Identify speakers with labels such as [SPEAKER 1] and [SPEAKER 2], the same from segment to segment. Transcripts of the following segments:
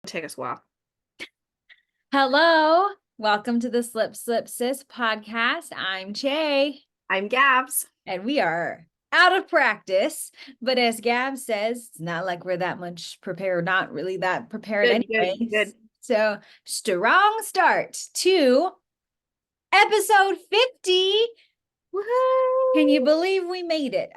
[SPEAKER 1] Take us a while.
[SPEAKER 2] Hello, welcome to the Slip Sis Podcast. I'm Jay,
[SPEAKER 1] I'm Gabs.
[SPEAKER 2] and we are out of practice. But as Gab says, it's not like we're that much prepared, not really that prepared anyways. So, strong start to episode 50.
[SPEAKER 1] Woohoo!
[SPEAKER 2] Can you believe we made it?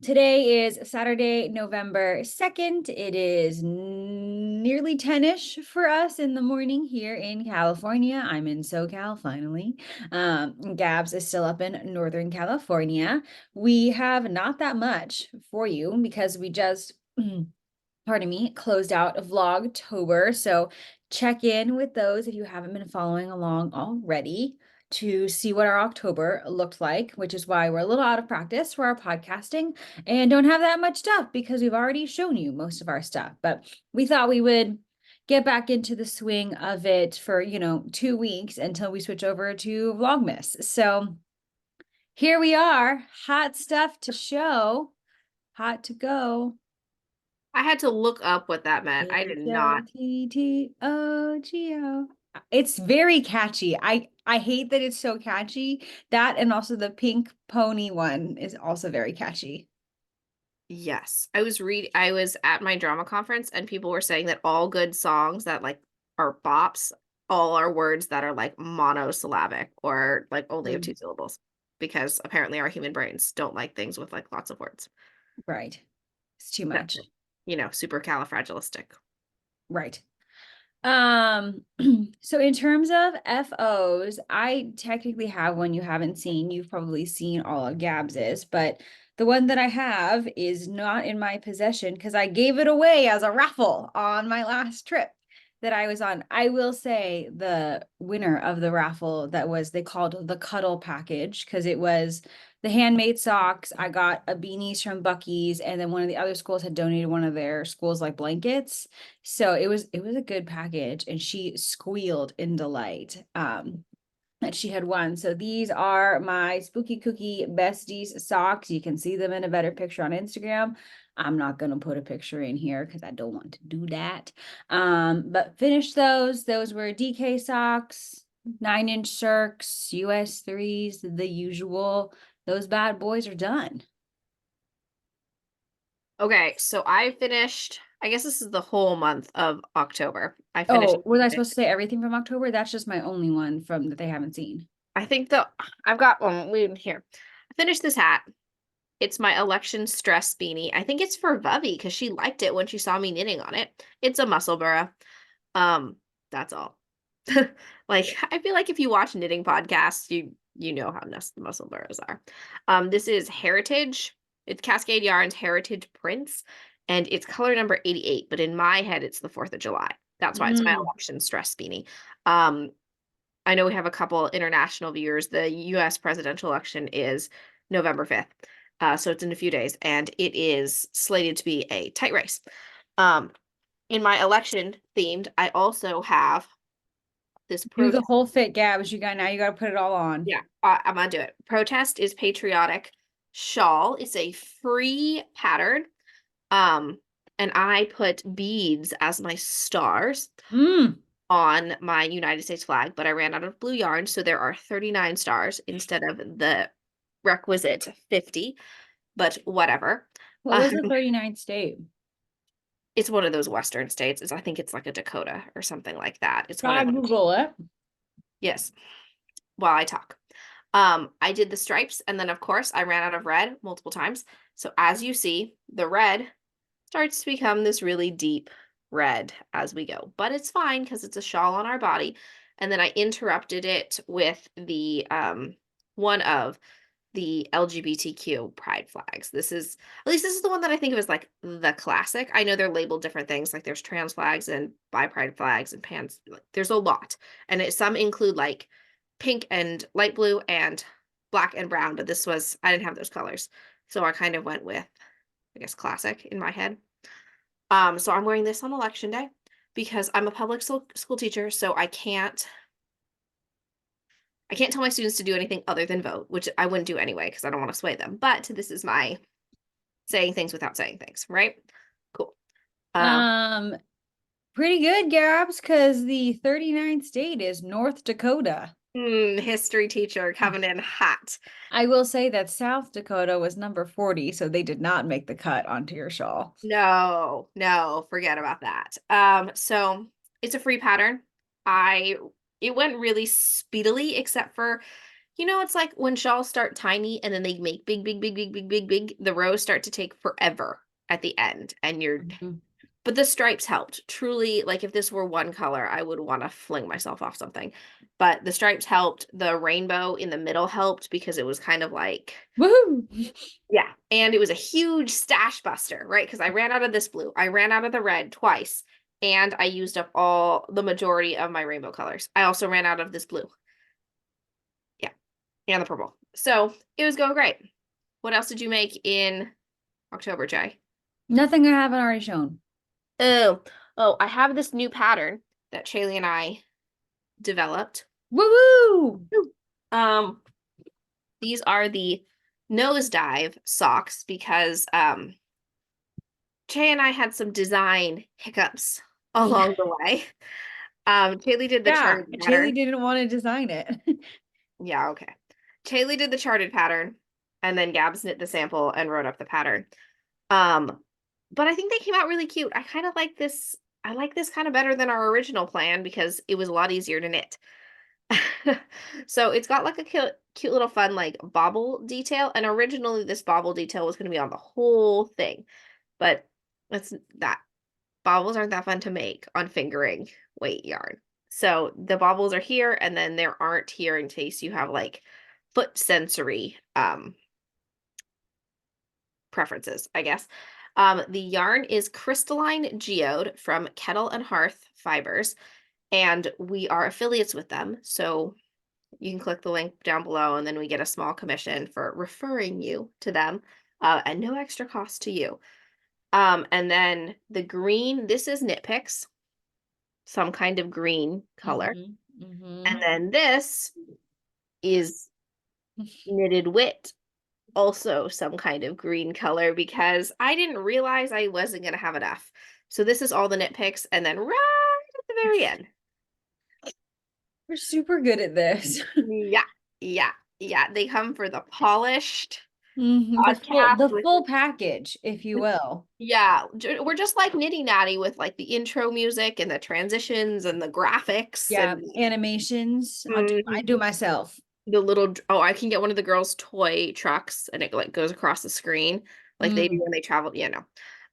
[SPEAKER 2] Today is Saturday, November 2nd. It is nearly 10-ish for us in the morning here in California. I'm in SoCal finally. Gabs is still up in Northern California. We have not that much for you because we just pardon me, closed out Vlogtober. So check in with those if you haven't been following along already to see what our October looked like, which is why we're a little out of practice for our podcasting and don't have that much stuff because we've already shown you most of our stuff. But we thought we would get back into the swing of it for, 2 weeks until we switch over to Vlogmas. So here we are, hot stuff to show, hot to go.
[SPEAKER 1] I had to look up what that meant. I did not.
[SPEAKER 2] H-O-T-T-O-G-O. It's very catchy. I hate that it's so catchy. That and also the pink pony one is also very catchy.
[SPEAKER 1] Yes. I was at my drama conference and people were saying that all good songs that are bops, all are words that are like monosyllabic or like only have 2 syllables because apparently our human brains don't like things with like lots of words.
[SPEAKER 2] Right. It's too much.
[SPEAKER 1] Supercalifragilistic.
[SPEAKER 2] Right. So in terms of FOs, I technically have one you haven't seen. You've probably seen all of Gabs's, but the one that I have is not in my possession because I gave it away as a raffle on my last trip that I was on. I will say the winner of the raffle they called the Kettle package because it was the handmade socks. I got a beanies from Buc-ee's, and then one of the other schools had donated one of their schools like blankets. So it was a good package, and she squealed in delight that she had won. So these are my Spooky Cookie Besties socks. You can see them in a better picture on Instagram. I'm not going to put a picture in here because I don't want to do that. But finish those. Those were DK socks, 9-inch circs, US 3s, the usual. Those bad boys are done.
[SPEAKER 1] Okay, so I finished, I guess this is the whole month of October. I finished.
[SPEAKER 2] Oh, was I supposed to say everything from October? That's just my only one from that they haven't seen.
[SPEAKER 1] I think I've got one here. I finished this hat. It's my election stress beanie. I think it's for Vubby because she liked it when she saw me knitting on it. It's a muscle burra. That's all. Like I feel like if you watch knitting podcasts, you know how the muscle burras are. This is Heritage. It's Cascade Yarns Heritage Prints, and it's color number 88. But in my head, it's the 4th of July. That's why it's my election stress beanie. I know we have a couple international viewers. The U.S. presidential election is November 5th. So it's in a few days, and it is slated to be a tight race. In my election themed, I also have this
[SPEAKER 2] Do the whole fit, Gabs. You got to put it all on.
[SPEAKER 1] Yeah, I'm gonna do it. Protest is patriotic shawl. It's a free pattern. And I put beads as my stars on my United States flag, but I ran out of blue yarn, so there are 39 stars instead of the requisite 50, but whatever.
[SPEAKER 2] What was the 39th state?
[SPEAKER 1] It's one of those Western states. I think it's like a Dakota or something like that. It's
[SPEAKER 2] Try Google it.
[SPEAKER 1] Yes, while I talk. I did the stripes, and then of course I ran out of red multiple times. So as you see, the red starts to become this really deep red as we go, but it's fine because it's a shawl on our body. And then I interrupted it with the one of the LGBTQ pride flags. This is the one that I think of as like the classic. I know they're labeled different things, like there's trans flags and bi pride flags and pans. There's a lot, and some include like pink and light blue and black and brown, but I didn't have those colors, so I kind of went with, I guess, classic in my head. So I'm wearing this on election day because I'm a public school teacher, so I can't tell my students to do anything other than vote, which I wouldn't do anyway because I don't want to sway them. But this is my saying things without saying things, right? Cool.
[SPEAKER 2] Pretty good, Gabs, because the 39th state is North Dakota.
[SPEAKER 1] History teacher coming in hot.
[SPEAKER 2] I will say that South Dakota was number 40, so they did not make the cut onto your shawl.
[SPEAKER 1] No, no, forget about that. So it's a free pattern. It went really speedily, except for, it's like when shawls start tiny and then they make big, big, big, big, big, big, big, the rows start to take forever at the end. But the stripes helped. Truly, like if this were one color, I would want to fling myself off something. But the stripes helped. The rainbow in the middle helped because it was kind of like,
[SPEAKER 2] Woohoo!
[SPEAKER 1] yeah. And it was a huge stash buster, right? Because I ran out of this blue. I ran out of the red twice. And I used up the majority of my rainbow colors. I also ran out of this blue. Yeah. And the purple. So it was going great. What else did you make in October, Jay?
[SPEAKER 2] Nothing I haven't already shown.
[SPEAKER 1] Oh, I have this new pattern that Shaylee and I developed.
[SPEAKER 2] Woo!
[SPEAKER 1] Um, these are the nosedive socks because Shay and I had some design hiccups along the way. Shaylee did the
[SPEAKER 2] Yeah,
[SPEAKER 1] charted
[SPEAKER 2] Chaley
[SPEAKER 1] pattern.
[SPEAKER 2] didn't want to design it.
[SPEAKER 1] Yeah, okay. Shaylee did the charted pattern, and then Gabs knit the sample and wrote up the pattern. But I think they came out really cute. I kind of like this. I like this kind of better than our original plan because it was a lot easier to knit. So it's got like a cute little fun like bobble detail. And originally this bobble detail was going to be on the whole thing. But it's that bobbles aren't that fun to make on fingering weight yarn. So the bobbles are here and then there aren't here in case you have like foot sensory preferences, I guess. The yarn is crystalline geode from Kettle and Hearth Fibers, and we are affiliates with them. So you can click the link down below, and then we get a small commission for referring you to them, and no extra cost to you. And then the green, this is Knit Picks, some kind of green color. And then this is Knitted Wit, also some kind of green color because I didn't realize I wasn't going to have enough. So this is all the knit picks and then right at the very end.
[SPEAKER 2] We're super good at this.
[SPEAKER 1] Yeah, yeah, yeah. They come for the polished
[SPEAKER 2] The
[SPEAKER 1] podcast with,
[SPEAKER 2] full package, if you will.
[SPEAKER 1] yeah, we're just like Nitty Natty with like the intro music and the transitions and the graphics
[SPEAKER 2] Yeah,
[SPEAKER 1] and
[SPEAKER 2] animations. I do myself.
[SPEAKER 1] the little, oh, I can get one of the girls' toy trucks and it like goes across the screen like they do when they travel. Yeah, no.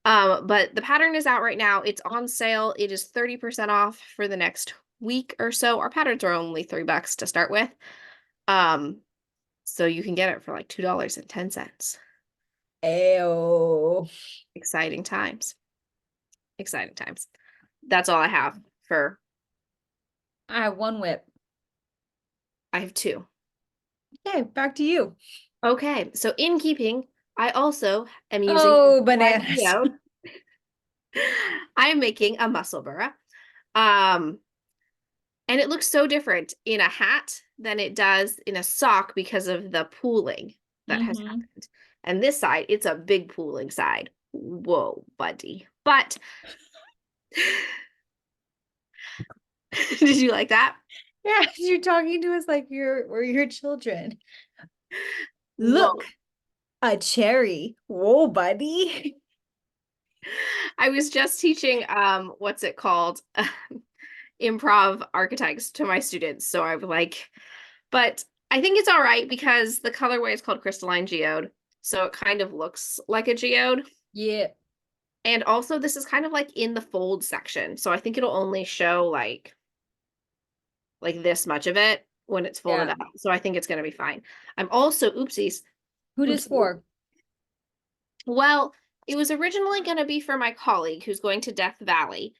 [SPEAKER 1] But the pattern is out right now. It's on sale. It is 30% off for the next week or so. Our patterns are only $3 to start with. So you can get it for like $2.10.
[SPEAKER 2] Ayo.
[SPEAKER 1] Exciting times. Exciting times. That's all I have for.
[SPEAKER 2] I have one whip.
[SPEAKER 1] I have two.
[SPEAKER 2] Okay, back to you.
[SPEAKER 1] Okay, so in keeping, I also am using
[SPEAKER 2] Oh, bananas.
[SPEAKER 1] I am making a muscle burra. And it looks so different in a hat than it does in a sock because of the pooling that has happened. And this side, it's a big pooling side. Whoa, buddy. But did you like that?
[SPEAKER 2] Yeah, you're talking to us like we're your children.
[SPEAKER 1] Whoa.
[SPEAKER 2] Look, a cherry. Whoa, buddy.
[SPEAKER 1] I was just teaching what's it called? Improv archetypes to my students. So I was like, but I think it's all right because the colorway is called crystalline geode. So it kind of looks like a geode.
[SPEAKER 2] Yeah.
[SPEAKER 1] And also this is kind of like in the fold section. So I think it'll only show like this much of it when it's folded
[SPEAKER 2] Yeah.
[SPEAKER 1] up. So I think it's going to be fine. I'm also, oopsies.
[SPEAKER 2] Who this for?
[SPEAKER 1] Well, it was originally going to be for my colleague who's going to Death Valley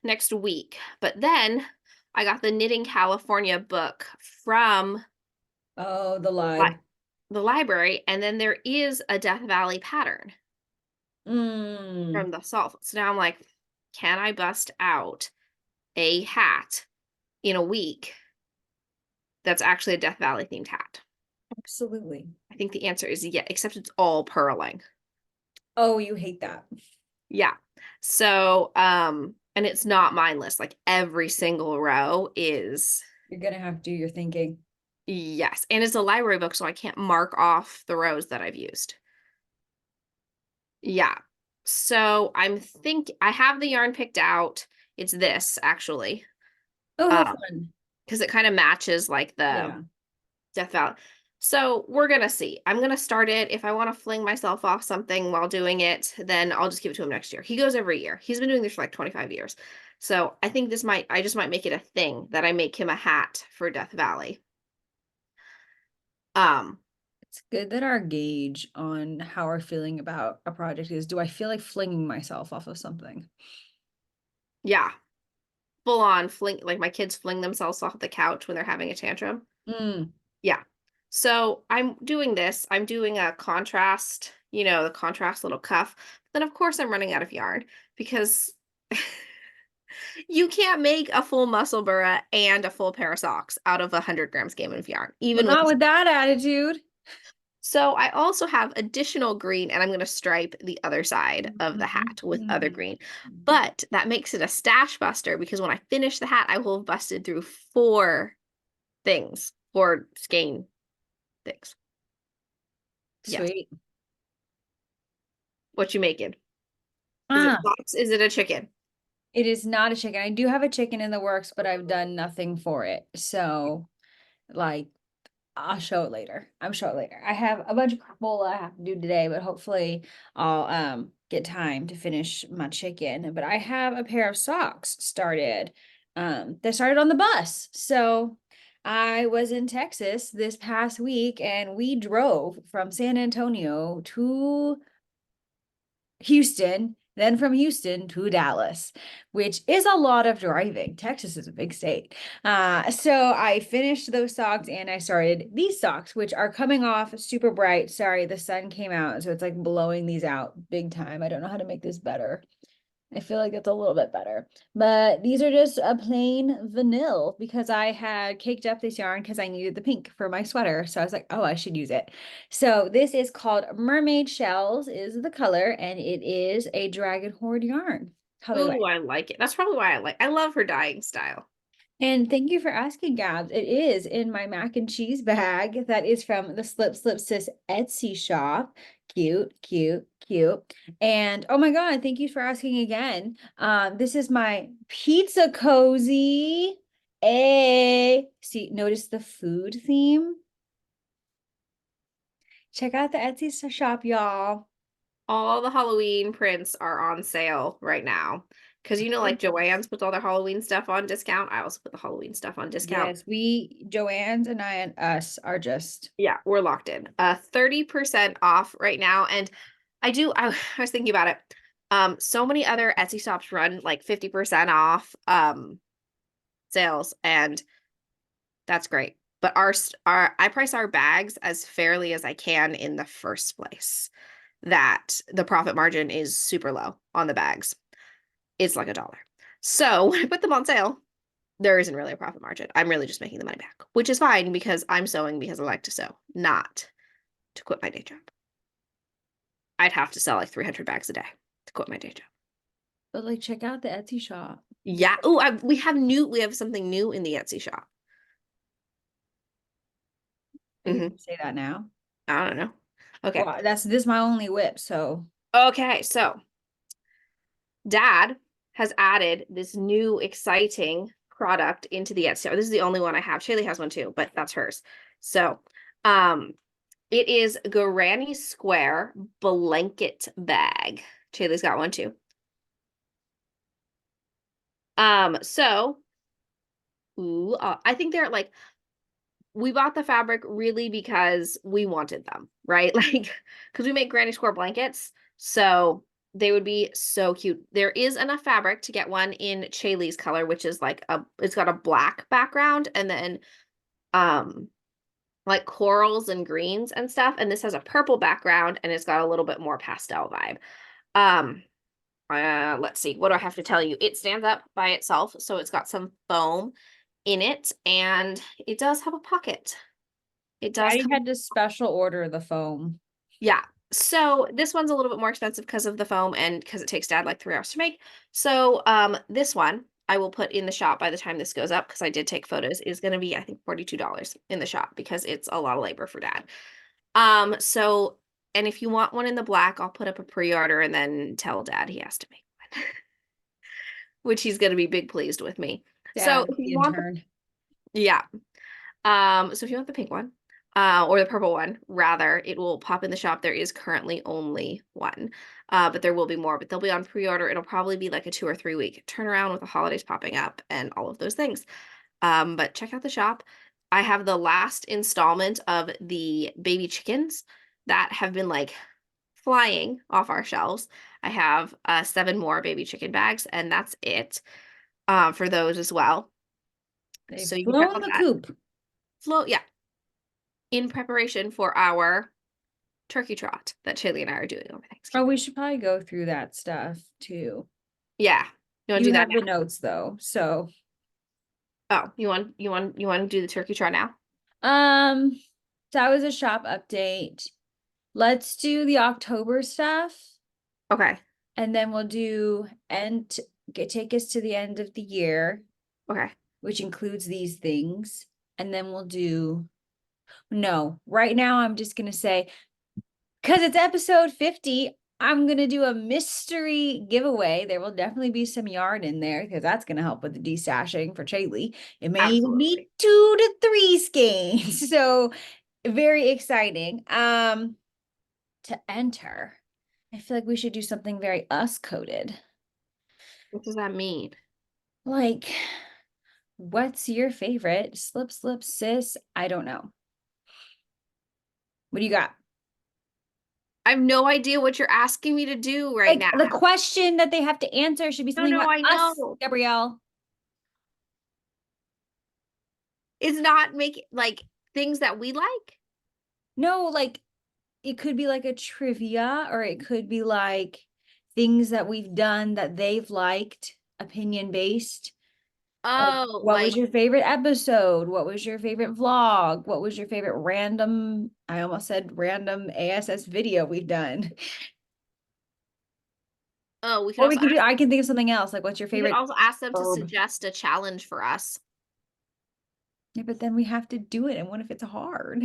[SPEAKER 1] next week. But then I got the Knitting California book from
[SPEAKER 2] the
[SPEAKER 1] library, and then there is a Death Valley pattern from the salt. So now I'm like, can I bust out a hat in a week that's actually a Death Valley themed hat?
[SPEAKER 2] Absolutely.
[SPEAKER 1] I think the answer is yeah, except it's all purling.
[SPEAKER 2] Oh, you hate that.
[SPEAKER 1] Yeah. So, and it's not mindless. Like every single row is,
[SPEAKER 2] You're gonna have to do your thinking.
[SPEAKER 1] yes. And it's a library book, so I can't mark off the rows that I've used. Yeah. So I have the yarn picked out. It's this actually.
[SPEAKER 2] Oh, how
[SPEAKER 1] Um,
[SPEAKER 2] fun.
[SPEAKER 1] because it kind of matches like the
[SPEAKER 2] Yeah.
[SPEAKER 1] Death Valley. So we're gonna see. I'm gonna start it. If I want to fling myself off something while doing it, then I'll just give it to him next year. He goes every year. He's been doing this for like 25 years. So I think I just might make it a thing that I make him a hat for Death Valley. Um,
[SPEAKER 2] It's good that our gauge on how we're feeling about a project is, do I feel like flinging myself off of something?
[SPEAKER 1] yeah, full on fling, like my kids fling themselves off the couch when they're having a tantrum.
[SPEAKER 2] Mm.
[SPEAKER 1] Yeah. So I'm doing this. I'm doing a contrast, the contrast little cuff. Then of course I'm running out of yarn because you can't make a full muscle burra and a full pair of socks out of 100 grams game of yarn,
[SPEAKER 2] Well,
[SPEAKER 1] even with.
[SPEAKER 2] not with that attitude.
[SPEAKER 1] So I also have additional green, and I'm going to stripe the other side of the
[SPEAKER 2] Mhm,
[SPEAKER 1] hat with other
[SPEAKER 2] mhm.
[SPEAKER 1] green. But that makes it a stash buster because when I finish the hat, I will have busted through 4 skein things. Yes.
[SPEAKER 2] Sweet.
[SPEAKER 1] What you making? Is it
[SPEAKER 2] Ah,
[SPEAKER 1] socks? Is it a chicken?
[SPEAKER 2] it is not a chicken. I do have a chicken in the works, but I've done nothing for it. So, like, I'll show it later. I'm show it later. I have a bunch of crapola I have to do today, but hopefully I'll get time to finish my chicken. But I have a pair of socks started. That started on the bus. So I was in Texas this past week and we drove from San Antonio to Houston, then from Houston to Dallas, which is a lot of driving. Texas is a big state. So I finished those socks and I started these socks, which are coming off super bright. Sorry, the sun came out, so it's like blowing these out big time. I don't know how to make this better. I feel like it's a little bit better. But these are just a plain vanilla because I had caked up this yarn because I needed the pink for my sweater. So I was like, oh, I should use it. So this is called Mermaid Shells is the color, and it is a Dragon Horde yarn colorway.
[SPEAKER 1] Ooh, I like it. That's probably why I love her dyeing style.
[SPEAKER 2] And thank you for asking, Gabs. It is in my mac and cheese bag that is from the Slip Sis Etsy shop. Cute, cute, cute. And oh my God, thank you for asking again. This is my pizza cozy. Hey, see, notice the food theme. Check out the Etsy shop, y'all.
[SPEAKER 1] All the Halloween prints are on sale right now. Because like Joann's puts all their Halloween stuff on discount. I also put the Halloween stuff on discount.
[SPEAKER 2] Yes, Joanne's and I and us are just
[SPEAKER 1] Yeah, we're locked in. 30% off right now. And I was thinking about it. So many other Etsy shops run like 50% off sales, and that's great. But I price our bags as fairly as I can in the first place. That the profit margin is super low on the bags. It's like $1. So when I put them on sale, there isn't really a profit margin. I'm really just making the money back, which is fine because I'm sewing because I like to sew, not to quit my day job. I'd have to sell like 300 bags a day to quit my day job.
[SPEAKER 2] but like check out the Etsy shop.
[SPEAKER 1] Yeah. Oh, we have something new in the Etsy shop.
[SPEAKER 2] Are you
[SPEAKER 1] Hmm.
[SPEAKER 2] gonna say that now?
[SPEAKER 1] I don't know. Okay.
[SPEAKER 2] Well, this is my only whip, so
[SPEAKER 1] Okay. So Dad has added this new exciting product into the Etsy. This is the only one I have. Shaylee has one too, but that's hers. So, it is Granny Square blanket bag. Shaylee's got one too. So, I think they're like, we bought the fabric really because we wanted them, right? Like, because we make Granny Square blankets, so they would be so cute. There is enough fabric to get one in Shaylee's color, which is like it's got a black background and then um like corals and greens and stuff. And this has a purple background and it's got a little bit more pastel vibe. Um, let's see, what do I have to tell you? It stands up by itself, so it's got some foam in it, and it does have a pocket. It does
[SPEAKER 2] Daddy
[SPEAKER 1] come,
[SPEAKER 2] had to special order the foam.
[SPEAKER 1] yeah. So this one's a little bit more expensive because of the foam and because it takes Dad like 3 hours to make. So this one I will put in the shop by the time this goes up because I did take photos is going to be I think $42 in the shop because it's a lot of labor for Dad. So and if you want one in the black, I'll put up a pre-order and then tell Dad he has to make one, which he's going to be big pleased with me. So
[SPEAKER 2] Dad,
[SPEAKER 1] if you
[SPEAKER 2] the
[SPEAKER 1] want
[SPEAKER 2] intern.
[SPEAKER 1] yeah. So if you want the pink one, or the purple one, rather, it will pop in the shop. There is currently only one, but there will be more, but they'll be on pre-order. It'll probably be like a 2 or 3 week turnaround with the holidays popping up and all of those things. But check out the shop. I have the last installment of the baby chickens that have been like flying off our shelves. I have 7 more baby chicken bags, and that's it for those as well.
[SPEAKER 2] They've
[SPEAKER 1] So you can check
[SPEAKER 2] blown
[SPEAKER 1] out
[SPEAKER 2] the
[SPEAKER 1] that.
[SPEAKER 2] coop.
[SPEAKER 1] Yeah, in preparation for our turkey trot that Chili and I are doing over
[SPEAKER 2] Oh,
[SPEAKER 1] Thanksgiving.
[SPEAKER 2] we should probably go through that stuff too.
[SPEAKER 1] Yeah. You want to
[SPEAKER 2] You
[SPEAKER 1] do that
[SPEAKER 2] have the
[SPEAKER 1] now?
[SPEAKER 2] notes though, so
[SPEAKER 1] Oh, you want to do the turkey trot now?
[SPEAKER 2] um, that was a shop update. Let's do the October stuff,
[SPEAKER 1] Okay.
[SPEAKER 2] and then we'll do take us to the end of the year,
[SPEAKER 1] Okay.
[SPEAKER 2] which includes these things, and then we'll do. No, right now I'm just gonna say because it's episode 50. I'm gonna do a mystery giveaway. There will definitely be some yarn in there because that's gonna help with the destashing for Chaylee. It may even be
[SPEAKER 1] Absolutely.
[SPEAKER 2] 2 to 3 skeins. So very exciting. To enter, I feel like we should do something very us coded.
[SPEAKER 1] What does that mean?
[SPEAKER 2] Like, what's your favorite? Slip, sis. I don't know. What do you got?
[SPEAKER 1] I have no idea what you're asking me to do right
[SPEAKER 2] Like
[SPEAKER 1] now.
[SPEAKER 2] the question that they have to answer should be
[SPEAKER 1] No,
[SPEAKER 2] something
[SPEAKER 1] no,
[SPEAKER 2] about
[SPEAKER 1] I
[SPEAKER 2] us,
[SPEAKER 1] know.
[SPEAKER 2] Gabrielle.
[SPEAKER 1] It's not making like things that we like.
[SPEAKER 2] No, like it could be like a trivia, or it could be like things that we've done that they've liked, opinion based. Like,
[SPEAKER 1] Oh,
[SPEAKER 2] what
[SPEAKER 1] like
[SPEAKER 2] was your favorite episode? What was your favorite vlog? What was your favorite random, I almost said random ASS video we've done?
[SPEAKER 1] oh, we could
[SPEAKER 2] Or we
[SPEAKER 1] also
[SPEAKER 2] can do,
[SPEAKER 1] ask
[SPEAKER 2] I can think of something else. Like, what's your
[SPEAKER 1] we could
[SPEAKER 2] favorite
[SPEAKER 1] also ask them to
[SPEAKER 2] herb?
[SPEAKER 1] suggest a challenge for us.
[SPEAKER 2] Yeah, but then we have to do it. And what if it's hard?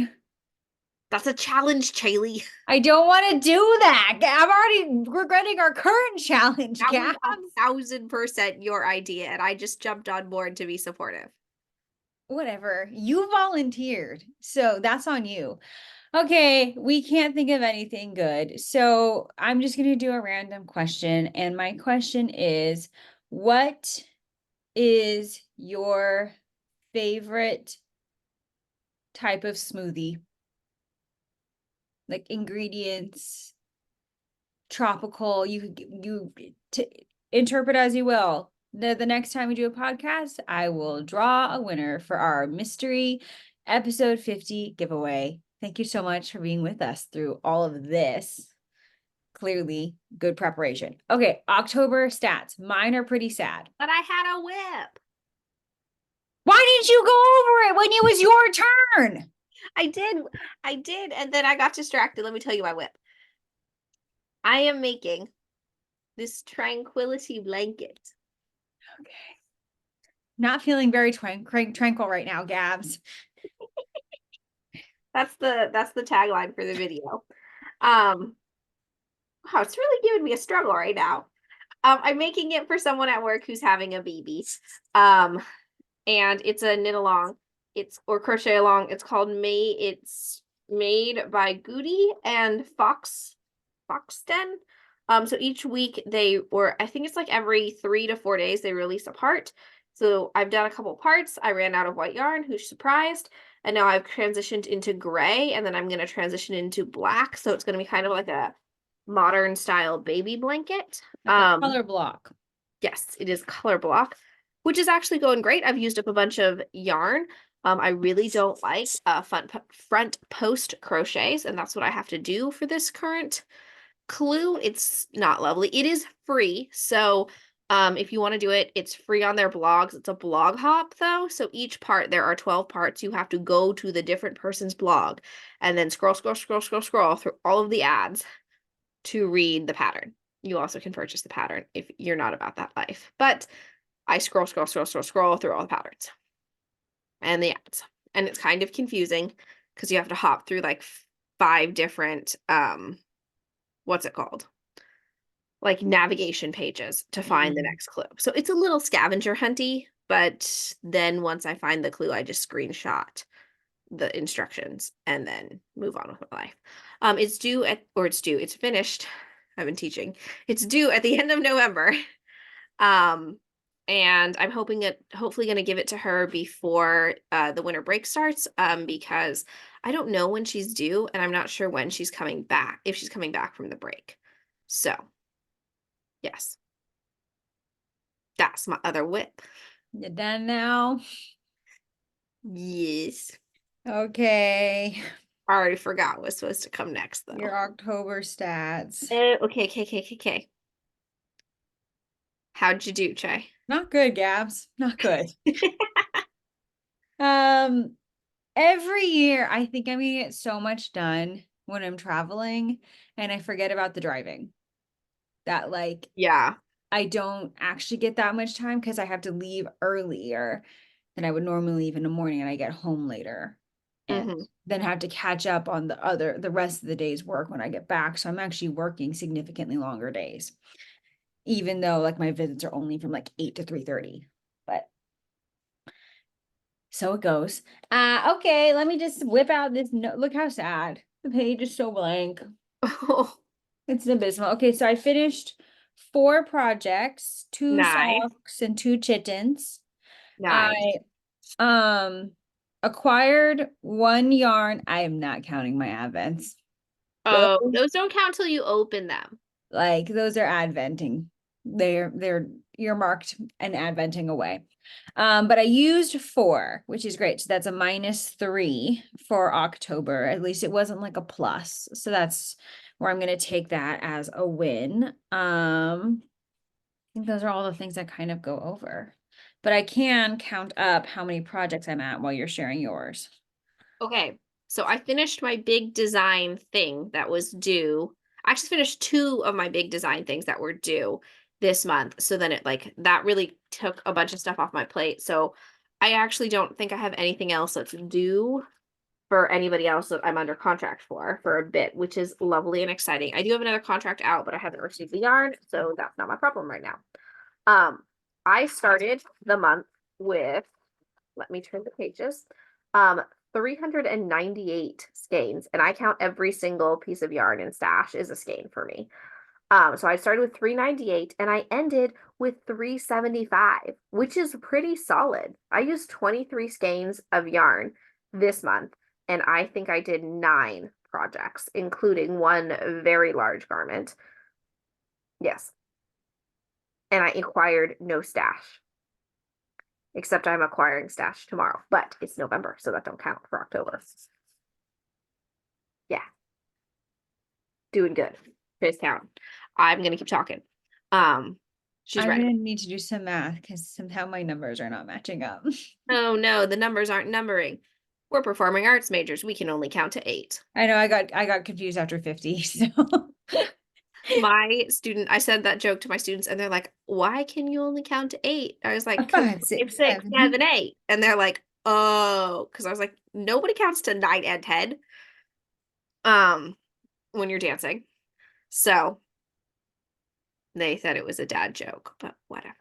[SPEAKER 1] That's a challenge, Chaylee.
[SPEAKER 2] I don't want to do that. I'm already regretting our current challenge,
[SPEAKER 1] That was
[SPEAKER 2] Gabs.
[SPEAKER 1] 1,000% your idea, and I just jumped on board to be supportive.
[SPEAKER 2] Whatever. You volunteered. So that's on you. Okay, we can't think of anything good. So I'm just going to do a random question. And my question is, what is your favorite type of smoothie? Like ingredients, tropical, interpret as you will. The next time we do a podcast, I will draw a winner for our mystery episode 50 giveaway. Thank you so much for being with us through all of this. Clearly, good preparation. Okay, October stats. Mine are pretty sad.
[SPEAKER 1] But I had a whip.
[SPEAKER 2] Why didn't you go over it when it was your turn?
[SPEAKER 1] I did, and then I got distracted. Let me tell you my whip. I am making this tranquility blanket.
[SPEAKER 2] Okay. Not feeling very tranquil right now, Gabs.
[SPEAKER 1] That's the tagline for the video. Wow, it's really giving me a struggle right now. I'm making it for someone at work who's having a baby. And it's a knit along. Or crochet along. It's called May. It's made by Goody and Foxden. So each week I think it's like every 3 to 4 days they release a part. So I've done a couple parts. I ran out of white yarn, who's surprised. And now I've transitioned into gray, and then I'm going to transition into black. So it's going to be kind of like a modern style baby blanket.
[SPEAKER 2] Like a color block.
[SPEAKER 1] Yes, it is color block, which is actually going great. I've used up a bunch of yarn. I really don't like front post crochets, and that's what I have to do for this current clue. It's not lovely. It is free, so If you want to do it, it's free on their blogs. It's a blog hop though. So each part, there are 12 parts. You have to go to the different person's blog and then scroll through all of the ads to read the pattern. You also can purchase the pattern if you're not about that life. But I scroll through all the patterns and the ads. And it's kind of confusing because you have to hop through like 5 different what's it called? Like navigation pages to find the next clue. So it's a little scavenger hunty, but then once I find the clue, I just screenshot the instructions and then move on with my life. It's finished. I've been teaching. It's due at the end of November. Um, and I'm hopefully going to give it to her before the winter break starts, because I don't know when she's due and I'm not sure when she's coming back, if she's coming back from the break. So, yes, that's my other whip.
[SPEAKER 2] You done now?
[SPEAKER 1] Yes.
[SPEAKER 2] Okay.
[SPEAKER 1] I already forgot what's supposed to come next, though.
[SPEAKER 2] Your October stats.
[SPEAKER 1] Okay. How'd you do, Che?
[SPEAKER 2] Not good, Gabs. Not good. Every year I think I'm gonna get so much done when I'm traveling and I forget about the driving. That like
[SPEAKER 1] Yeah.
[SPEAKER 2] I don't actually get that much time because I have to leave earlier than I would normally leave in the morning and I get home later. And
[SPEAKER 1] Mm-hmm.
[SPEAKER 2] then have to catch up on the rest of the day's work when I get back. So I'm actually working significantly longer days, even though like my visits are only from like 8 to 3:30. But so it goes. Okay, let me just whip out this note. Look how sad. The page is so blank.
[SPEAKER 1] Oh,
[SPEAKER 2] It's abysmal. Okay, so I finished 4 projects, 2
[SPEAKER 1] nice.
[SPEAKER 2] socks and 2 chittens. I
[SPEAKER 1] Nice.
[SPEAKER 2] acquired 1 yarn. I am not counting my advents. Those,
[SPEAKER 1] Oh, those don't count till you open them.
[SPEAKER 2] like those are adventing. They're earmarked and adventing away. But I used 4, which is great. So that's a -3 for October. At least it wasn't like a plus. So that's where I'm gonna take that as a win. I think those are all the things I kind of go over. But I can count up how many projects I'm at while you're sharing yours.
[SPEAKER 1] Okay. So I finished my big design thing that was due. I actually finished 2 of my big design things that were due this month. So then that really took a bunch of stuff off my plate. So I actually don't think I have anything else that's due for anybody else that I'm under contract for a bit, which is lovely and exciting. I do have another contract out, but I haven't received the yarn, so that's not my problem right now. Um, I started the month with, let me turn the pages, um, 398 skeins, and I count every single piece of yarn in stash is a skein for me. So I started with 398 and I ended with 375, which is pretty solid. I used 23 skeins of yarn this month, and I think I did 9 projects, including one very large garment. Yes. And I acquired no stash, except I'm acquiring stash tomorrow, but it's November, so that don't count for October. Yeah, doing good. Face count. I'm gonna keep talking. She's
[SPEAKER 2] I'm
[SPEAKER 1] ready.
[SPEAKER 2] gonna need to do some math because somehow my numbers are not matching up.
[SPEAKER 1] Oh no, the numbers aren't numbering. We're performing arts majors. We can only count to 8.
[SPEAKER 2] I know I got confused after 50. So
[SPEAKER 1] I said that joke to my students, and they're like, "Why can you only count to 8?" I was like, "'Cause
[SPEAKER 2] 5,
[SPEAKER 1] 5,
[SPEAKER 2] 6,
[SPEAKER 1] 6,
[SPEAKER 2] 7.
[SPEAKER 1] 7, 8." And they're like, "Oh," because I was like, "Nobody counts to 9 and 10, um, when you're dancing." So they said it was a dad joke, but whatever.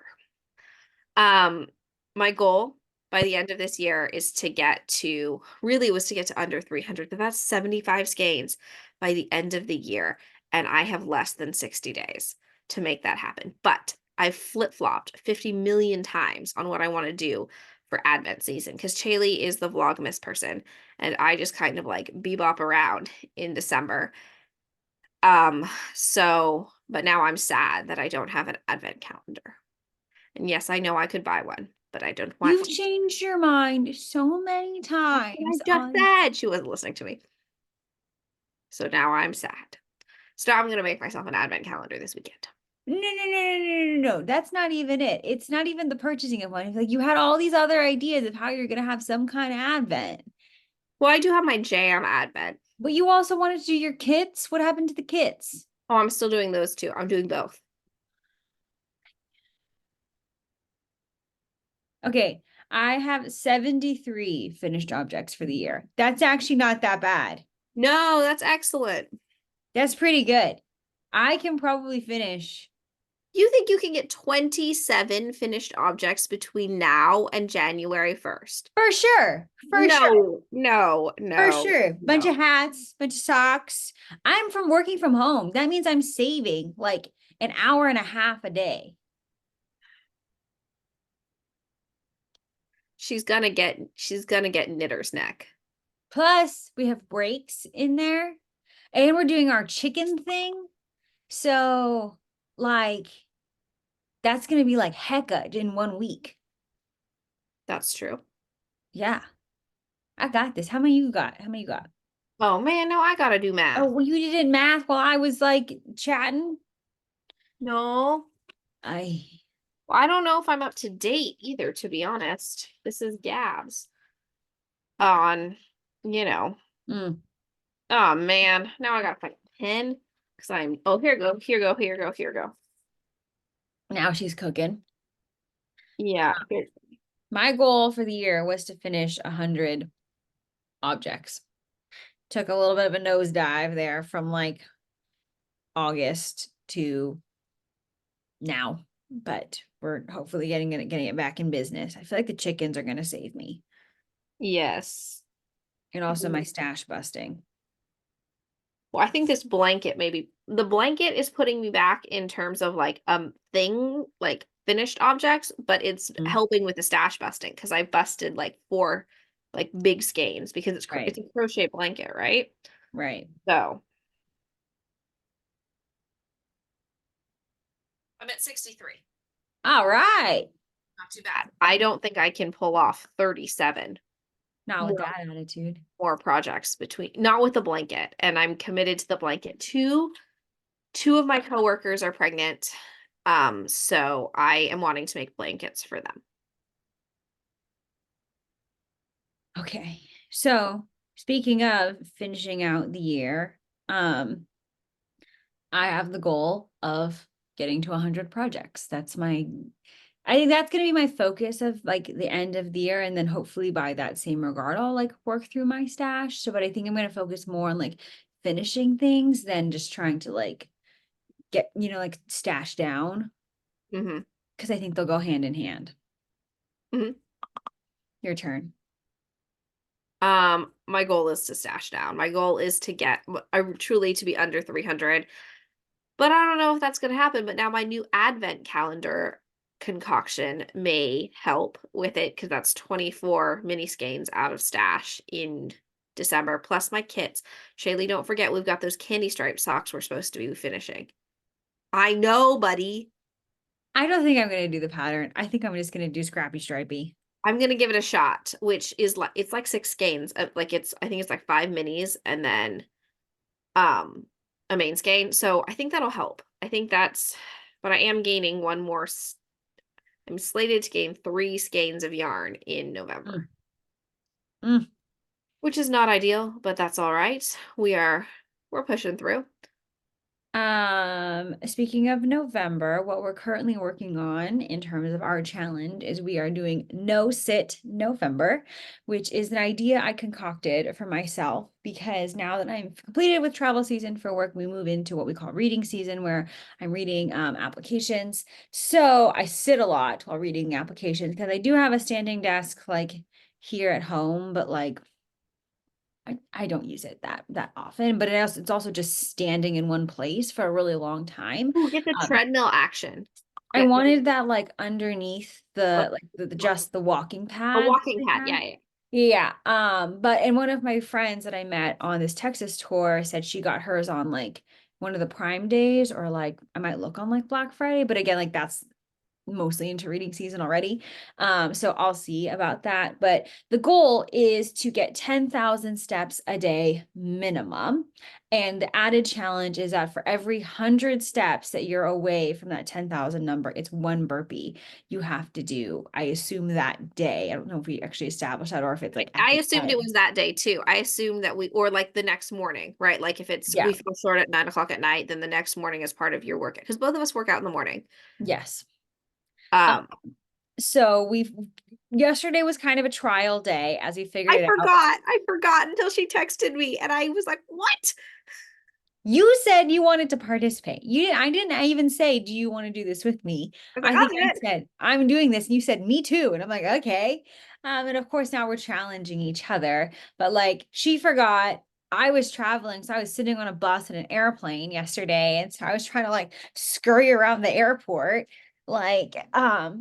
[SPEAKER 1] Um, my goal by the end of this year is to get to really was to get to under 300, but that's 75 skeins by the end of the year. And I have less than 60 days to make that happen. But I've flip-flopped 50 million times on what I want to do for Advent season because Chaley is the Vlogmas person and I just kind of like bebop around in December. But now I'm sad that I don't have an Advent calendar. And yes, I know I could buy one, but I don't want
[SPEAKER 2] You've
[SPEAKER 1] to.
[SPEAKER 2] changed your mind so many
[SPEAKER 1] That's what I
[SPEAKER 2] times
[SPEAKER 1] just
[SPEAKER 2] on
[SPEAKER 1] said. She wasn't listening to me. So now I'm sad. So now I'm going to make myself an advent calendar this weekend.
[SPEAKER 2] No. That's not even it. It's not even the purchasing of one. It's like you had all these other ideas of how you're gonna have some kind of advent.
[SPEAKER 1] Well, I do have my jam advent.
[SPEAKER 2] But you also wanted to do your kits. What happened to the kits?
[SPEAKER 1] Oh, I'm still doing those too. I'm doing both.
[SPEAKER 2] Okay, I have 73 finished objects for the year. That's actually not that bad.
[SPEAKER 1] No, that's excellent.
[SPEAKER 2] That's pretty good. I can probably finish.
[SPEAKER 1] You think you can get 27 finished objects between now and January 1st?
[SPEAKER 2] For sure. For sure.
[SPEAKER 1] No, no,
[SPEAKER 2] For
[SPEAKER 1] no,
[SPEAKER 2] sure. Bunch of
[SPEAKER 1] no.
[SPEAKER 2] hats, bunch of socks. I'm from working from home. That means I'm saving like an hour and a half a day.
[SPEAKER 1] She's gonna get knitter's neck.
[SPEAKER 2] Plus, we have breaks in there and we're doing our chicken thing. So, like, that's going to be like hecka in 1 week.
[SPEAKER 1] That's true.
[SPEAKER 2] Yeah, I got this. How many you got? How many you got?
[SPEAKER 1] Oh man, no, I gotta do
[SPEAKER 2] Oh,
[SPEAKER 1] math.
[SPEAKER 2] well, you did math while I was like chatting.
[SPEAKER 1] No.
[SPEAKER 2] I,
[SPEAKER 1] Well, I don't know if I'm up to date either, to be honest. This is Gabs on, you know.
[SPEAKER 2] mm,
[SPEAKER 1] Oh man, now I gotta find a pen because I'm. Oh, here go.
[SPEAKER 2] now she's cooking.
[SPEAKER 1] Yeah, here.
[SPEAKER 2] My goal for the year was to finish 100 objects. Took a little bit of a nosedive there from like August to now, but we're hopefully getting it back in business. I feel like the chickens are gonna save me,
[SPEAKER 1] Yes.
[SPEAKER 2] and also my stash busting.
[SPEAKER 1] Well, I think this blanket maybe the blanket is putting me back in terms of like thing like finished objects, but it's
[SPEAKER 2] Mm,
[SPEAKER 1] helping with the stash busting because I busted like 4 like big skeins because it's
[SPEAKER 2] right,
[SPEAKER 1] a crochet blanket, right?
[SPEAKER 2] right.
[SPEAKER 1] So I'm at 63.
[SPEAKER 2] All right.
[SPEAKER 1] Not too bad. I don't think I can pull off 37
[SPEAKER 2] Not with
[SPEAKER 1] more
[SPEAKER 2] that attitude.
[SPEAKER 1] more projects between not with the blanket, and I'm committed to the blanket. Two of my coworkers are pregnant. So I am wanting to make blankets for them.
[SPEAKER 2] Okay. So speaking of finishing out the year, I have the goal of getting to 100 projects. I think that's going to be my focus of like the end of the year. And then hopefully by that same regard, I'll like work through my stash. So, but I think I'm going to focus more on like finishing things than just trying to like get, like stash down
[SPEAKER 1] Hmm.
[SPEAKER 2] because I think they'll go hand in hand.
[SPEAKER 1] Hmm.
[SPEAKER 2] Your turn.
[SPEAKER 1] My goal is to stash down. My goal is to get truly to be under 300. But I don't know if that's going to happen. But now my new advent calendar concoction may help with it because that's 24 mini skeins out of stash in December, plus my kits. Shaylee, don't forget we've got those candy stripe socks we're supposed to be finishing. I know, buddy.
[SPEAKER 2] I don't think I'm going to do the pattern. I think I'm just going to do scrappy stripey.
[SPEAKER 1] I'm gonna give it a shot, which is like it's like 6 skeins. Like I think it's like 5 minis and then um a main skein. So I think that'll help. I think that's, but I am gaining one more. I'm slated to gain 3 skeins of yarn in November,
[SPEAKER 2] Mm. Mm.
[SPEAKER 1] which is not ideal, but that's all right. We're pushing through.
[SPEAKER 2] Speaking of November, what we're currently working on in terms of our challenge is we are doing No Sit November, which is an idea I concocted for myself because now that I'm completed with travel season for work, we move into what we call reading season, where I'm reading applications. So I sit a lot while reading applications because I do have a standing desk like here at home, but like I don't use it that often, but it's also just standing in one place for a really long time.
[SPEAKER 1] Ooh, get the
[SPEAKER 2] Um,
[SPEAKER 1] treadmill action.
[SPEAKER 2] I
[SPEAKER 1] Get
[SPEAKER 2] wanted that like underneath
[SPEAKER 1] like
[SPEAKER 2] the just the walking
[SPEAKER 1] a
[SPEAKER 2] pad that
[SPEAKER 1] walking
[SPEAKER 2] they
[SPEAKER 1] pad.
[SPEAKER 2] have.
[SPEAKER 1] Yeah, yeah.
[SPEAKER 2] Yeah. But and one of my friends that I met on this Texas tour said she got hers on like one of the Prime days or like I might look on like Black Friday, but again, like that's mostly into reading season already. So I'll see about that. But the goal is to get 10,000 steps a day minimum. And the added challenge is that for every 100 steps that you're away from that 10,000 number, it's one burpee you have to do, I assume, that day. I don't know if we actually established that or if it's like at
[SPEAKER 1] I
[SPEAKER 2] the
[SPEAKER 1] assumed it
[SPEAKER 2] end.
[SPEAKER 1] was that day too. I assumed that or like the next morning, right? Like if it's
[SPEAKER 2] Yeah.
[SPEAKER 1] we feel short at 9 o'clock at night, then the next morning is part of your workout because both of us work out in the morning.
[SPEAKER 2] Yes.
[SPEAKER 1] Um,
[SPEAKER 2] So yesterday was kind of a trial day as we figured
[SPEAKER 1] I
[SPEAKER 2] it out.
[SPEAKER 1] forgot. I forgot until she texted me, and I was like, "What?"
[SPEAKER 2] You said you wanted to participate. I didn't even say, do you want to do this with me?
[SPEAKER 1] I was like,
[SPEAKER 2] I
[SPEAKER 1] "I'll
[SPEAKER 2] think
[SPEAKER 1] do
[SPEAKER 2] I
[SPEAKER 1] it."
[SPEAKER 2] said, I'm doing this. And you said, me too. And I'm like, okay. And of course, now we're challenging each other. But like, she forgot I was traveling. So I was sitting on a bus in an airplane yesterday. And so I was trying to like scurry around the airport.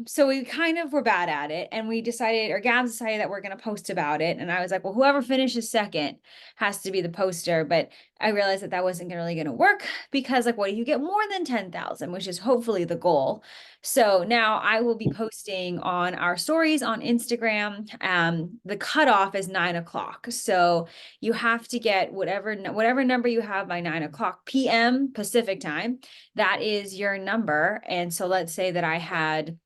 [SPEAKER 2] So we kind of were bad at it. And we decided, or Gabs decided that we're going to post about it. And I was like, well, whoever finishes second has to be the poster. But I realized that that wasn't really going to work because, like, what do you get more than 10,000, which is hopefully the goal. So now I will be posting on our stories on Instagram. The cutoff is 9 o'clock. So you have to get whatever number you have by 9 o'clock p.m. Pacific time. That is your number. And so let's say that I had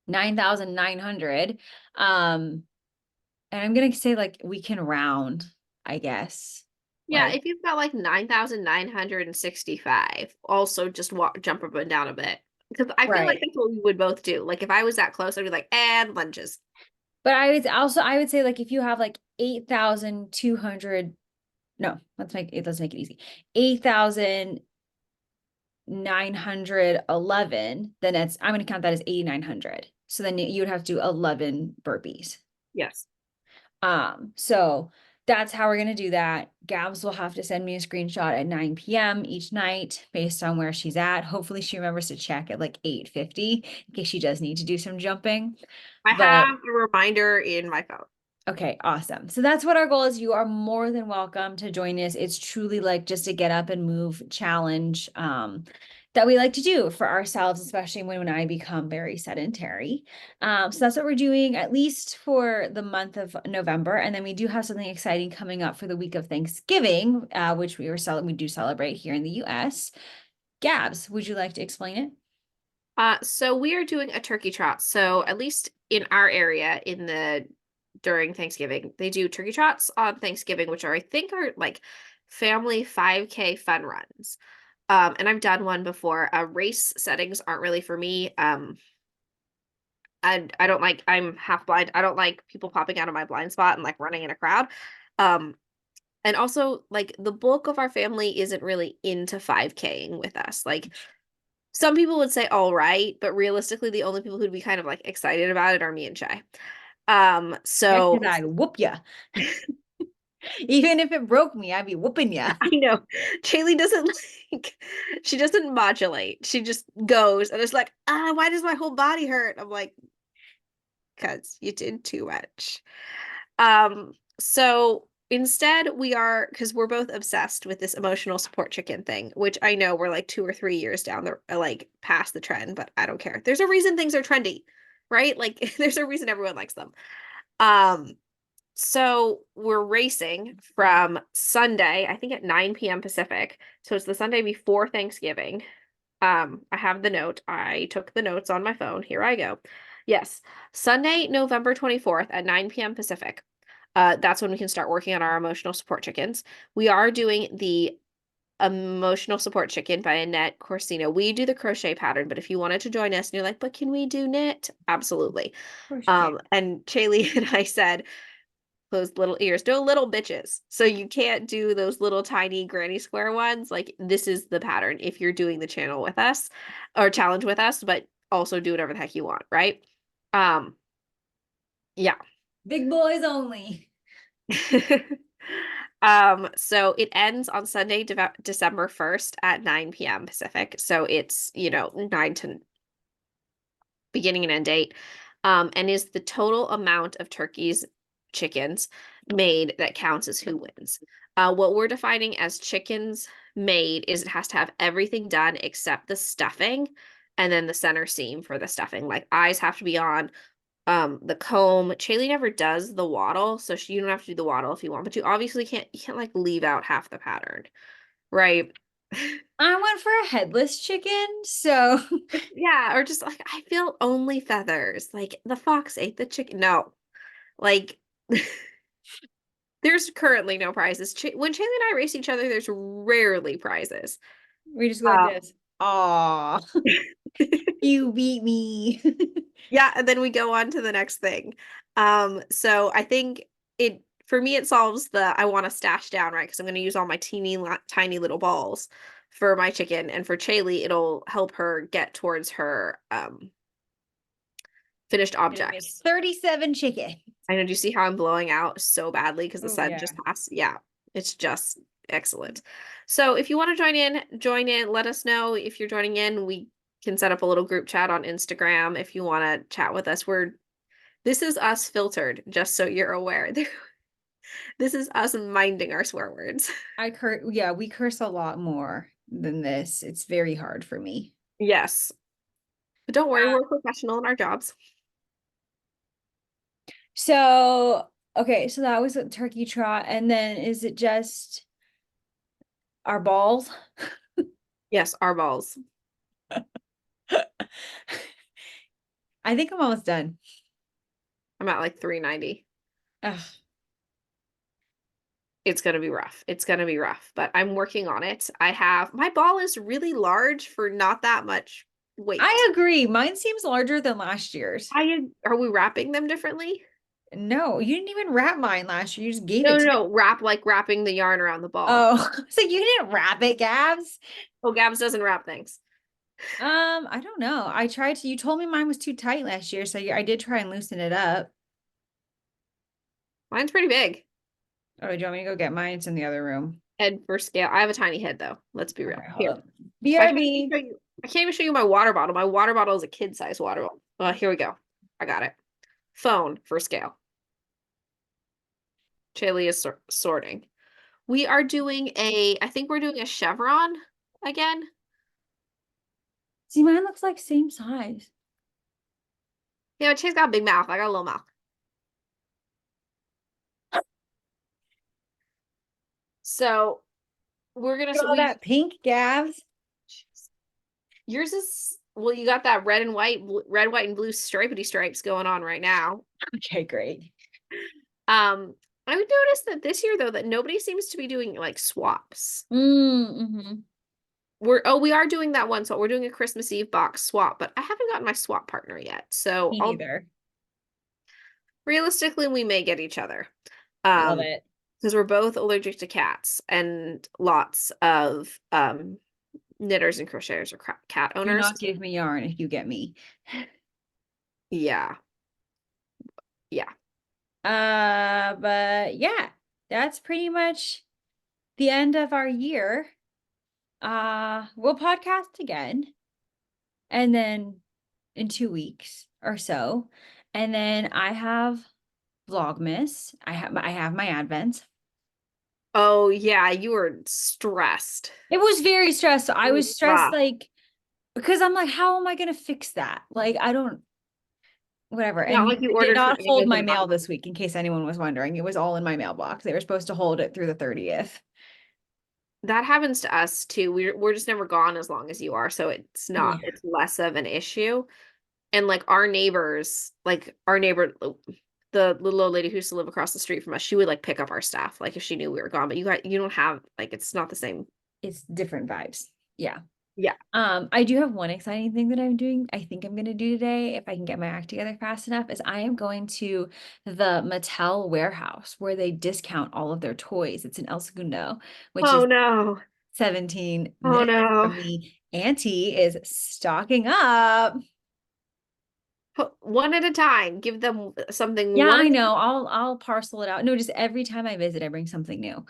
[SPEAKER 2] 9,900. And I'm going to say, like, we can round, I guess.
[SPEAKER 1] Yeah,
[SPEAKER 2] Like,
[SPEAKER 1] if you've got like 9,965, also just jump up and down a bit because I feel like
[SPEAKER 2] right.
[SPEAKER 1] that's what we would both do. Like if I was that close, I'd be like, "And lunges."
[SPEAKER 2] But I would say, like, if you have like 8,200, no, let's make it easy. 8,911, then I'm going to count that as 8,900. So then you would have to do 11 burpees.
[SPEAKER 1] Yes.
[SPEAKER 2] So that's how we're going to do that. Gabs will have to send me a screenshot at 9 p.m. each night based on where she's at. Hopefully she remembers to check at like 8:50 in case she does need to do some jumping.
[SPEAKER 1] I
[SPEAKER 2] But
[SPEAKER 1] have a reminder in my phone.
[SPEAKER 2] okay, awesome. So that's what our goal is. You are more than welcome to join us. It's truly like just a get up and move challenge that we like to do for ourselves, especially when I become very sedentary. So that's what we're doing at least for the month of November. And then we do have something exciting coming up for the week of Thanksgiving, which we do celebrate here in the US. Gabs, would you like to explain it?
[SPEAKER 1] So we are doing a turkey trot. So at least in our area, during Thanksgiving, they do turkey trots on Thanksgiving, which I think are like family 5K fun runs. And I've done one before. Race settings aren't really for me. I don't like. I'm half blind. I don't like people popping out of my blind spot and like running in a crowd. Um, and also like the bulk of our family isn't really into 5King with us. Like some people would say all right, but realistically, the only people who'd be kind of like excited about it are me and Shay.
[SPEAKER 2] Yeah,
[SPEAKER 1] So
[SPEAKER 2] because I whoop ya. Even if it broke me, I'd be whooping ya.
[SPEAKER 1] I know Shaylee doesn't like she doesn't modulate. She just goes and it's like, why does my whole body hurt? I'm like, because you did too much. So instead we are because we're both obsessed with this emotional support chicken thing, which I know we're like 2 or 3 years down the like past the trend, but I don't care. There's a reason things are trendy, right? Like there's a reason everyone likes them. Um, so we're racing from Sunday, I think at 9 p.m. Pacific. So it's the Sunday before Thanksgiving. I have the note. I took the notes on my phone. Here I go. Yes. Sunday, November 24th at 9 p.m. Pacific. That's when we can start working on our emotional support chickens. We are doing the emotional support chicken by Annette Corsino. We do the crochet pattern, but if you wanted to join us and you're like, but can we do knit? Absolutely.
[SPEAKER 2] Of course you can.
[SPEAKER 1] And Chaylee and I said, those little ears, no little bitches. So you can't do those little tiny granny square ones. Like this is the pattern if you're doing the channel with us or challenge with us, but also do whatever the heck you want, right? Um, yeah.
[SPEAKER 2] Big boys only.
[SPEAKER 1] So it ends on Sunday, December 1st at 9 p.m. Pacific. So it's, 9 to beginning and end date. And is the total amount of turkeys, chickens made that counts as who wins. What we're defining as chickens made is it has to have everything done except the stuffing. and then the center seam for the stuffing. Like eyes have to be on. The comb. Chaylee never does the waddle, so you don't have to do the waddle if you want, but you can't like leave out half the pattern, right?
[SPEAKER 2] I went for a headless chicken, so
[SPEAKER 1] Yeah, or just like I feel only feathers. Like the fox ate the chicken. No, like there's currently no prizes. When Chaylee and I race each other, there's rarely prizes.
[SPEAKER 2] we just go like
[SPEAKER 1] Um,
[SPEAKER 2] this. Aw, you beat me.
[SPEAKER 1] yeah, and then we go on to the next thing. So I think it for me it solves the I want to stash down, right? Because I'm going to use all my tiny little balls for my chicken, and for Chaylee, it'll help her get towards her finished
[SPEAKER 2] Gonna make
[SPEAKER 1] objects.
[SPEAKER 2] 37 chicken.
[SPEAKER 1] I know. Do you see how I'm blowing out so badly because the
[SPEAKER 2] Oh
[SPEAKER 1] sun
[SPEAKER 2] yeah.
[SPEAKER 1] just passed? Yeah, it's just excellent. So if you want to join in. Let us know if you're joining in. We can set up a little group chat on Instagram if you want to chat with us. This is us filtered, just so you're aware. This is us minding our swear words.
[SPEAKER 2] Yeah, we curse a lot more than this. It's very hard for me.
[SPEAKER 1] Yes. But don't worry, we're professional in our jobs.
[SPEAKER 2] So, okay, so that was a turkey trot, and then is it just our balls?
[SPEAKER 1] Yes, our balls.
[SPEAKER 2] I think I'm almost done.
[SPEAKER 1] I'm at like 390.
[SPEAKER 2] Ugh.
[SPEAKER 1] It's gonna be rough. It's gonna be rough, but I'm working on it. My ball is really large for not that much weight.
[SPEAKER 2] I agree. Mine seems larger than last year's.
[SPEAKER 1] Are we wrapping them differently?
[SPEAKER 2] No, you didn't even wrap mine last year. You just gave
[SPEAKER 1] No,
[SPEAKER 2] it
[SPEAKER 1] no,
[SPEAKER 2] to me.
[SPEAKER 1] no. Wrapping the yarn around the ball.
[SPEAKER 2] Oh, so you didn't wrap it, Gabs?
[SPEAKER 1] Oh, Gabs doesn't wrap things.
[SPEAKER 2] I don't know. You told me mine was too tight last year, so I did try and loosen it up.
[SPEAKER 1] Mine's pretty big.
[SPEAKER 2] Oh, do you want me to go get mine? It's in the other room.
[SPEAKER 1] Head for scale. I have a tiny head though. Let's be real.
[SPEAKER 2] Okay, hold
[SPEAKER 1] Here.
[SPEAKER 2] up.
[SPEAKER 1] I can't even
[SPEAKER 2] BRB.
[SPEAKER 1] show you. I can't even show you my water bottle. My water bottle is a kid-sized water bottle. Here we go. I got it. Phone for scale. Chaylee is sorting. I think we're doing a chevron again.
[SPEAKER 2] See, mine looks like same size.
[SPEAKER 1] Yeah, Chay's got a big mouth. I got a little mouth. So we're gonna.
[SPEAKER 2] Look at all that pink, Gabs.
[SPEAKER 1] Yours is well. You got that red, white, and blue stripedy stripes going on right now.
[SPEAKER 2] Okay, great.
[SPEAKER 1] I would notice that this year though that nobody seems to be doing like swaps.
[SPEAKER 2] Mm-hmm.
[SPEAKER 1] We are doing that one, so we're doing a Christmas Eve box swap, but I haven't gotten my swap partner yet. So
[SPEAKER 2] Me neither.
[SPEAKER 1] realistically we may get each other.
[SPEAKER 2] Love it.
[SPEAKER 1] Because we're both allergic to cats and lots of knitters and crocheters or cat
[SPEAKER 2] Do
[SPEAKER 1] owners.
[SPEAKER 2] not give me yarn if you get me.
[SPEAKER 1] Yeah. Yeah.
[SPEAKER 2] But yeah, that's pretty much the end of our year. We'll podcast again, and then in 2 weeks or so. And then I have Vlogmas. I have my Advents.
[SPEAKER 1] Oh yeah, you were stressed.
[SPEAKER 2] It was very stressful. I was stressed
[SPEAKER 1] Rough.
[SPEAKER 2] like because I'm like, how am I gonna fix that? Like I don't whatever. And
[SPEAKER 1] Not like you
[SPEAKER 2] I did
[SPEAKER 1] ordered from
[SPEAKER 2] not hold my
[SPEAKER 1] Amazon.
[SPEAKER 2] mail this week, in case anyone was wondering. It was all in my mailbox. They were supposed to hold it through the 30th.
[SPEAKER 1] That happens to us too. We're just never gone as long as you are, so
[SPEAKER 2] Yeah.
[SPEAKER 1] it's less of an issue. And like our neighbors, like our neighbor, the little old lady who used to live across the street from us, she would like pick up our stuff, like if she knew we were gone. But you don't have like it's not the same.
[SPEAKER 2] It's different vibes. Yeah.
[SPEAKER 1] Yeah.
[SPEAKER 2] I do have one exciting thing that I'm doing. I think I'm gonna do today, if I can get my act together fast enough, is I am going to the Mattel warehouse where they discount all of their toys. It's in El Segundo, which
[SPEAKER 1] Oh
[SPEAKER 2] is
[SPEAKER 1] no.
[SPEAKER 2] 17
[SPEAKER 1] Oh
[SPEAKER 2] minutes
[SPEAKER 1] no.
[SPEAKER 2] from me. Auntie is stocking up.
[SPEAKER 1] One at a time. Give them something
[SPEAKER 2] Yeah,
[SPEAKER 1] one
[SPEAKER 2] I
[SPEAKER 1] at a
[SPEAKER 2] know. I'll parcel it out. No, just every time I visit, I bring something new.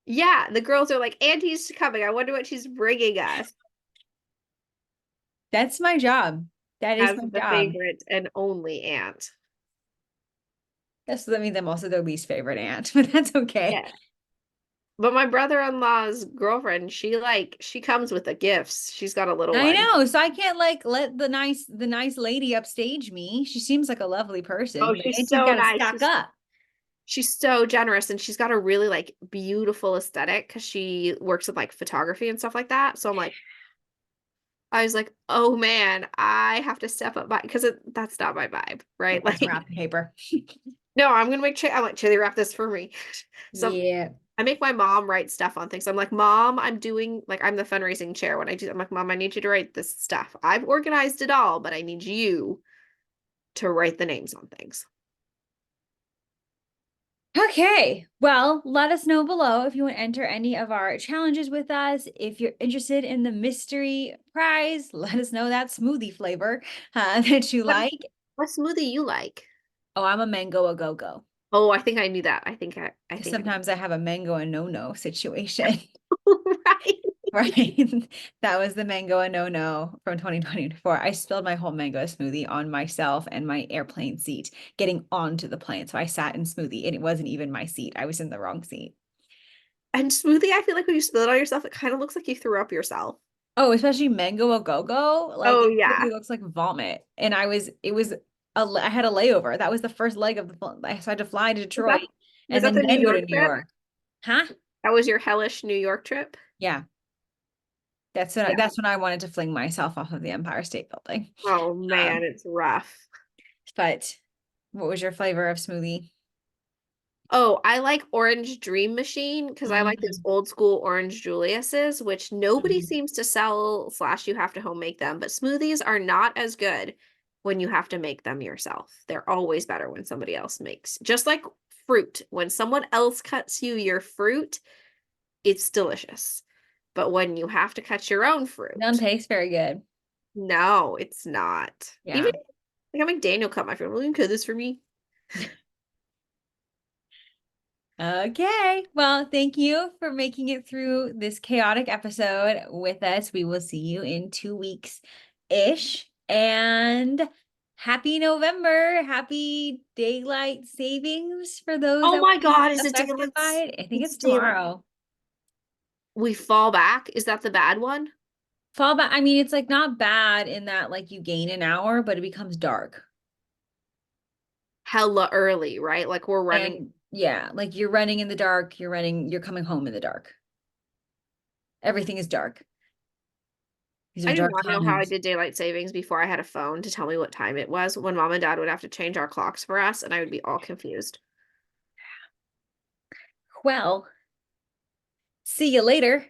[SPEAKER 1] Yeah, the girls are like, Auntie's coming. I wonder what she's bringing us
[SPEAKER 2] That's my job. That is
[SPEAKER 1] as
[SPEAKER 2] my
[SPEAKER 1] the
[SPEAKER 2] job.
[SPEAKER 1] favorite and only aunt.
[SPEAKER 2] So that means I'm also their least favorite aunt, but that's okay.
[SPEAKER 1] Yeah. But my brother-in-law's girlfriend, she comes with the gifts. She's got a little
[SPEAKER 2] I
[SPEAKER 1] one.
[SPEAKER 2] know, so I can't like let the nice lady upstage me. She seems like a lovely person,
[SPEAKER 1] Oh,
[SPEAKER 2] but
[SPEAKER 1] she's
[SPEAKER 2] then she's
[SPEAKER 1] so
[SPEAKER 2] got to
[SPEAKER 1] nice.
[SPEAKER 2] stack up.
[SPEAKER 1] She's so generous, and she's got a really like beautiful aesthetic because she works with like photography and stuff like that. So I was like, oh man, I have to step up my because that's not my vibe, right?
[SPEAKER 2] Where's
[SPEAKER 1] Like,
[SPEAKER 2] wrapping paper?
[SPEAKER 1] no, I'm gonna I'm like chili wrap this for me. So
[SPEAKER 2] Yeah.
[SPEAKER 1] I make my mom write stuff on things. I'm like, Mom, I'm doing like I'm the fundraising chair when I do. I'm like, Mom, I need you to write this stuff. I've organized it all, but I need you to write the names on things.
[SPEAKER 2] Okay. Well, let us know below if you want to enter any of our challenges with us. If you're interested in the mystery prize, let us know that smoothie flavor that you
[SPEAKER 1] What
[SPEAKER 2] like.
[SPEAKER 1] what smoothie you like?
[SPEAKER 2] Oh, I'm a mango a go-go.
[SPEAKER 1] Oh, I think I knew that. I
[SPEAKER 2] Because
[SPEAKER 1] think
[SPEAKER 2] sometimes I have a mango and no-no situation.
[SPEAKER 1] right.
[SPEAKER 2] Right. That was the mango and no-no from 2024. I spilled my whole mango smoothie on myself and my airplane seat getting onto the plane. So I sat in smoothie and it wasn't even my seat. I was in the wrong seat.
[SPEAKER 1] And smoothie, I feel like when you spill it on yourself, it kind of looks like you threw up yourself.
[SPEAKER 2] Oh, especially mango a go-go. Like
[SPEAKER 1] Oh
[SPEAKER 2] it
[SPEAKER 1] yeah.
[SPEAKER 2] literally looks like vomit. And I had a layover. That was the first leg of the, so I had to fly to
[SPEAKER 1] Was that
[SPEAKER 2] Detroit
[SPEAKER 1] was
[SPEAKER 2] and
[SPEAKER 1] that
[SPEAKER 2] then
[SPEAKER 1] the New
[SPEAKER 2] go to
[SPEAKER 1] York
[SPEAKER 2] New
[SPEAKER 1] trip?
[SPEAKER 2] York. Huh?
[SPEAKER 1] That was your hellish New York trip?
[SPEAKER 2] Yeah.
[SPEAKER 1] Yeah.
[SPEAKER 2] That's when I wanted to fling myself off of the Empire State Building.
[SPEAKER 1] Oh man,
[SPEAKER 2] Um,
[SPEAKER 1] it's rough.
[SPEAKER 2] but what was your flavor of smoothie?
[SPEAKER 1] Oh, I like Orange Dream Machine because I like those
[SPEAKER 2] Mm,
[SPEAKER 1] old school Orange Julius's, which nobody
[SPEAKER 2] mhm.
[SPEAKER 1] seems to sell slash you have to home make them. But smoothies are not as good when you have to make them yourself. They're always better when somebody else makes. Just like fruit, when someone else cuts you your fruit, it's delicious. But when you have to cut your own
[SPEAKER 2] Don't
[SPEAKER 1] fruit,
[SPEAKER 2] taste very good.
[SPEAKER 1] no, it's not. Even
[SPEAKER 2] Yeah.
[SPEAKER 1] like I make Daniel cut my fruit. Will you cut this for me?
[SPEAKER 2] Okay. Well, thank you for making it through this chaotic episode with us. We will see you in 2 weeks-ish. And happy November. Happy daylight savings for those
[SPEAKER 1] Oh
[SPEAKER 2] that will
[SPEAKER 1] my
[SPEAKER 2] be
[SPEAKER 1] God, is it
[SPEAKER 2] affected
[SPEAKER 1] daylight?
[SPEAKER 2] by it. I think
[SPEAKER 1] It's
[SPEAKER 2] it's
[SPEAKER 1] daylight.
[SPEAKER 2] tomorrow.
[SPEAKER 1] We fall back. Is that the bad one?
[SPEAKER 2] Fall back. I mean, it's like not bad in that like you gain an hour, but it becomes dark.
[SPEAKER 1] Hella early, right? Like we're running.
[SPEAKER 2] And yeah, like you're running in the dark, you're coming home in the dark. Everything is dark. These
[SPEAKER 1] I
[SPEAKER 2] are
[SPEAKER 1] do
[SPEAKER 2] dark
[SPEAKER 1] not know how I
[SPEAKER 2] times.
[SPEAKER 1] did daylight savings before I had a phone to tell me what time it was when mom and dad would have to change our clocks for us, and I would be all confused.
[SPEAKER 2] Well, see you later.